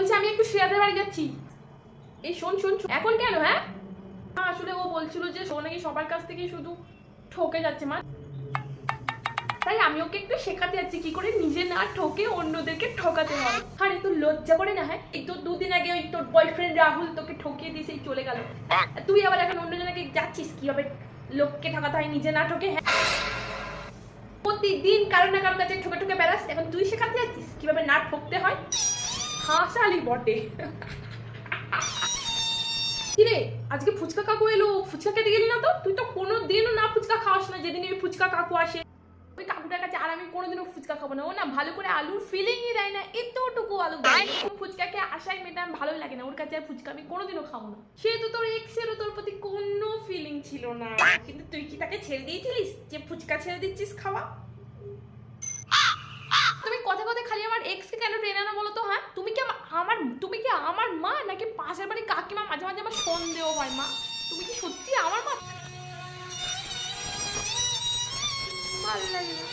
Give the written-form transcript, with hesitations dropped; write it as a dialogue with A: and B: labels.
A: বলছি আমি একটু শ্রেয়াদের বাড়ি যাচ্ছি। এই শোন শোন শোন। এখন কেন? হ্যাঁ আসলে ও বলছিল যে ও নাকি সবার কাছ থেকেই শুধু ঠকে যাচ্ছে মা, তাই আমি ওকে একটু শেখাতে যাচ্ছি কি করে নিজে না ঠকে অন্যদেরকে ঠকাতে হয়। আরে তোর লজ্জা করে না? হ্যাঁ এই তো দুদিন আগে ওই তোর বয়ফ্রেন্ড রাহুল তোকে ঠকিয়ে দিয়ে সেই চলে গেল, তুই আবার এখন অন্যজনকে যাচ্ছিস কিভাবে লোককে ঠকাতে হয় নিজে না ঠকে। হ্যাঁ প্রতিদিন কারো না কারো কাছে ঠকে ঠকে বেড়াস, এখন তুই শেখাতে যাচ্ছিস কিভাবে না ঠকতে হয়। হাসালি বটে। কিরে আজকে ফুচকা কাকু এলো, ফুচকা খেতে গেলি না তো? তুই তো কোনোদিনও না ফুচকা খাওয়াস না, যেদিন ওই ফুচকা কাকু আসে ওই কাকুটার কাছে। আর আমি কোনোদিনও ফুচকা খাবো না, ও না ভালো করে আলুর ফিলিংই দেয় না, এতটুকু আলু দেয়। ফুচকাকে আশায় মেটাম ভালোই লাগে না ওর কাছে, আর ফুচকা আমি কোনোদিনও খাবো না। সেহেতু তোর এক্সেরও তোর প্রতি কোনো ফিলিং ছিল না, কিন্তু তুই কি তাকে ছেড়ে দিয়েছিলিস যে ফুচকা ছেড়ে দিচ্ছিস খাওয়া? তুমি কথা কথা খালি আমার এক্সকে কেন টেনে আনো বলো তো? হ্যাঁ তুমি কি আমার মা নাকি পাশের বাড়ি কাকিমা? মাঝে মাঝে আমার সন্দেহ হয় মা, তুমি কি সত্যি আমার মা? ভালো লাগে না।